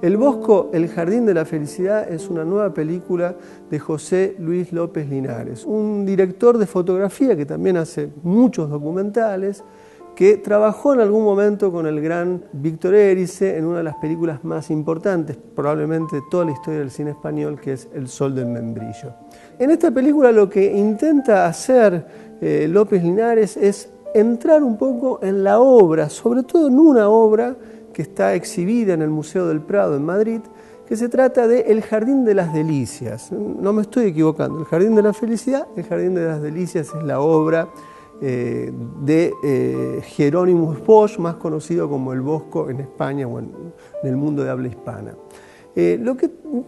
El Bosco, el Jardín de la Felicidad es una nueva película de José Luis López Linares, un director de fotografía que también hace muchos documentales, que trabajó en algún momento con el gran Víctor Erice en una de las películas más importantes, probablemente de toda la historia del cine español, que es El Sol del Membrillo. En esta película lo que intenta hacer López Linares es entrar un poco en la obra, sobre todo en una obra que está exhibida en el Museo del Prado en Madrid, que se trata de El Jardín de las Delicias. No me estoy equivocando, El Jardín de la Felicidad, El Jardín de las Delicias es la obra de Hieronymus Bosch, más conocido como El Bosco en España o en el mundo de habla hispana.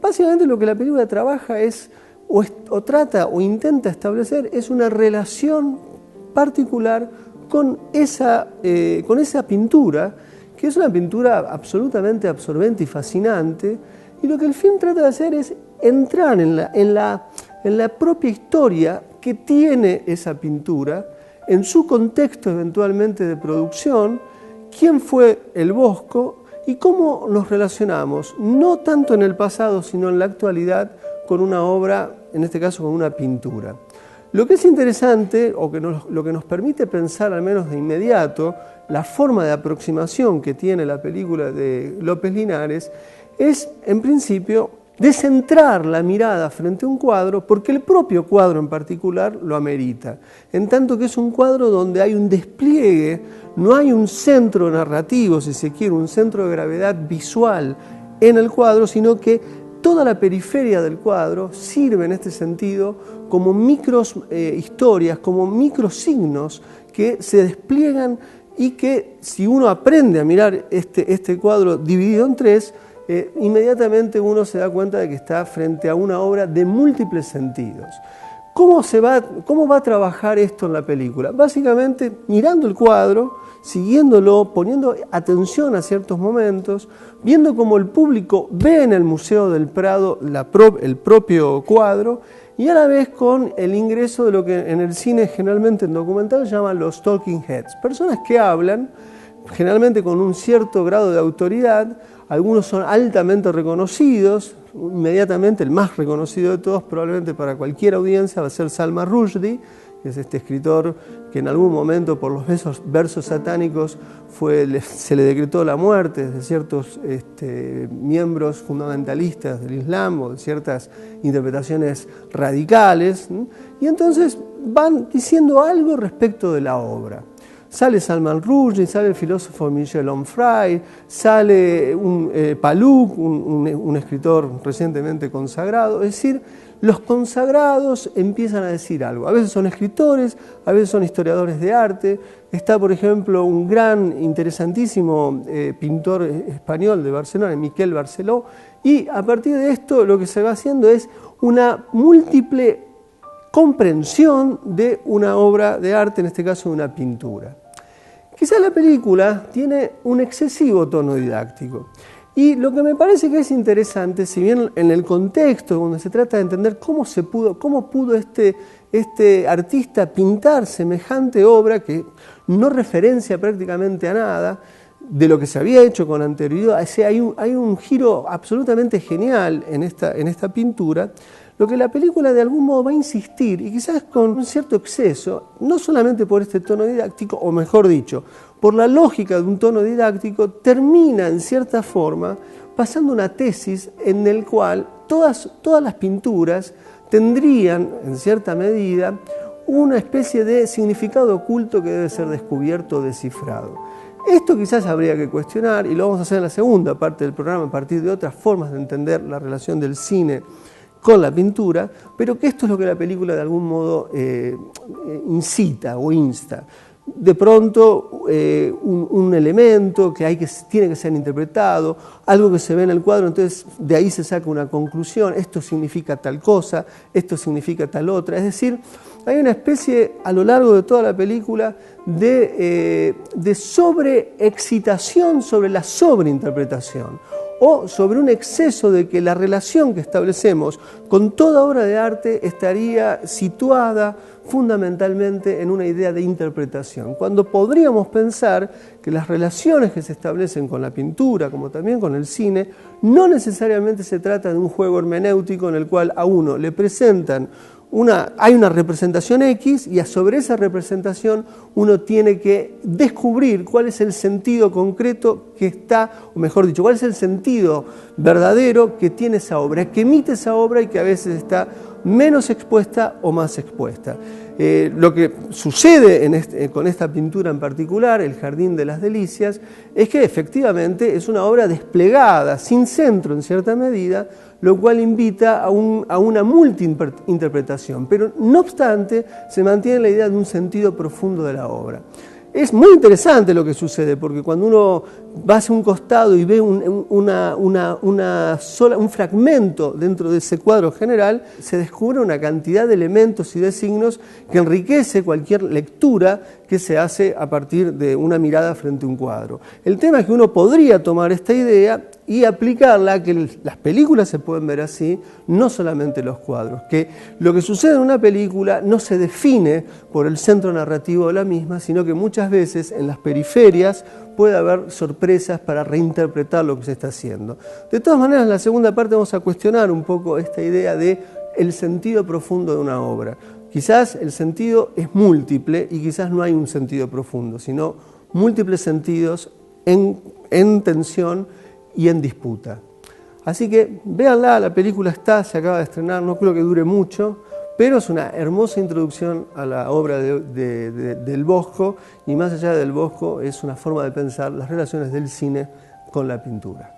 Básicamente lo que la película trabaja es, o trata o intenta establecer, es una relación particular con esa pintura, que es una pintura absolutamente absorbente y fascinante, y lo que el film trata de hacer es entrar en la propia historia que tiene esa pintura, en su contexto eventualmente de producción, quién fue el Bosco y cómo nos relacionamos, no tanto en el pasado, sino en la actualidad, con una obra, en este caso con una pintura. Lo que es interesante, o lo que nos permite pensar al menos de inmediato, la forma de aproximación que tiene la película de López Linares, es, en principio, descentrar la mirada frente a un cuadro, porque el propio cuadro en particular lo amerita, en tanto que es un cuadro donde hay un despliegue, no hay un centro narrativo, si se quiere, un centro de gravedad visual en el cuadro, sino que toda la periferia del cuadro sirve en este sentido como micros historias, como microsignos que se despliegan y que si uno aprende a mirar este cuadro dividido en tres, inmediatamente uno se da cuenta de que está frente a una obra de múltiples sentidos. ¿Cómo va a trabajar esto en la película? Básicamente mirando el cuadro, siguiéndolo, poniendo atención a ciertos momentos, viendo cómo el público ve en el Museo del Prado el propio cuadro, y a la vez con el ingreso de lo que en el cine generalmente en documental llaman los talking heads, personas que hablan, generalmente con un cierto grado de autoridad. Algunos son altamente reconocidos, inmediatamente el más reconocido de todos, probablemente para cualquier audiencia, va a ser Salman Rushdie, que es este escritor que en algún momento por los versos satánicos se le decretó la muerte de ciertos miembros fundamentalistas del Islam o de ciertas interpretaciones radicales, y entonces van diciendo algo respecto de la obra. Sale Salman Rushdie, sale el filósofo Michel Onfray, sale Palouk, un escritor recientemente consagrado. Es decir, los consagrados empiezan a decir algo. A veces son escritores, a veces son historiadores de arte. Está, por ejemplo, un gran, interesantísimo pintor español de Barcelona, Miquel Barceló, y a partir de esto lo que se va haciendo es una múltiple comprensión de una obra de arte, en este caso de una pintura. Quizás la película tiene un excesivo tono didáctico, y lo que me parece que es interesante, si bien en el contexto donde se trata de entender cómo pudo este artista pintar semejante obra que no referencia prácticamente a nada de lo que se había hecho con anterioridad, hay un giro absolutamente genial en esta pintura. Lo que la película de algún modo va a insistir, y quizás con un cierto exceso, no solamente por este tono didáctico, o mejor dicho, por la lógica de un tono didáctico, termina en cierta forma pasando una tesis en el cual todas las pinturas tendrían, en cierta medida, una especie de significado oculto que debe ser descubierto o descifrado. Esto quizás habría que cuestionar, y lo vamos a hacer en la segunda parte del programa a partir de otras formas de entender la relación del cine con la pintura, pero que esto es lo que la película de algún modo incita o insta. De pronto un elemento que tiene que ser interpretado, algo que se ve en el cuadro, entonces de ahí se saca una conclusión, esto significa tal cosa, esto significa tal otra. Es decir, hay una especie a lo largo de toda la película de sobreexcitación sobre la sobreinterpretación, o sobre un exceso de que la relación que establecemos con toda obra de arte estaría situada fundamentalmente en una idea de interpretación, cuando podríamos pensar que las relaciones que se establecen con la pintura, como también con el cine, no necesariamente se trata de un juego hermenéutico en el cual a uno le presentan hay una representación X y sobre esa representación uno tiene que descubrir cuál es el sentido concreto que está, o mejor dicho, cuál es el sentido verdadero que tiene esa obra, que emite esa obra y que a veces está menos expuesta o más expuesta. Lo que sucede con esta pintura en particular, El Jardín de las Delicias, es que efectivamente es una obra desplegada, sin centro en cierta medida, lo cual invita a una multiinterpretación, pero no obstante se mantiene la idea de un sentido profundo de la obra. Es muy interesante lo que sucede, porque cuando uno va hacia un costado y ve un fragmento dentro de ese cuadro general, se descubre una cantidad de elementos y de signos que enriquece cualquier lectura que se hace a partir de una mirada frente a un cuadro. El tema es que uno podría tomar esta idea y aplicarla, que las películas se pueden ver así, no solamente los cuadros, que lo que sucede en una película no se define por el centro narrativo de la misma, sino que muchas veces en las periferias puede haber sorpresas para reinterpretar lo que se está haciendo. De todas maneras, en la segunda parte vamos a cuestionar un poco esta idea de el sentido profundo de una obra. Quizás el sentido es múltiple y quizás no hay un sentido profundo, sino múltiples sentidos en tensión y en disputa. Así que véanla, la película se acaba de estrenar, no creo que dure mucho, pero es una hermosa introducción a la obra del Bosco, y más allá del Bosco es una forma de pensar las relaciones del cine con la pintura.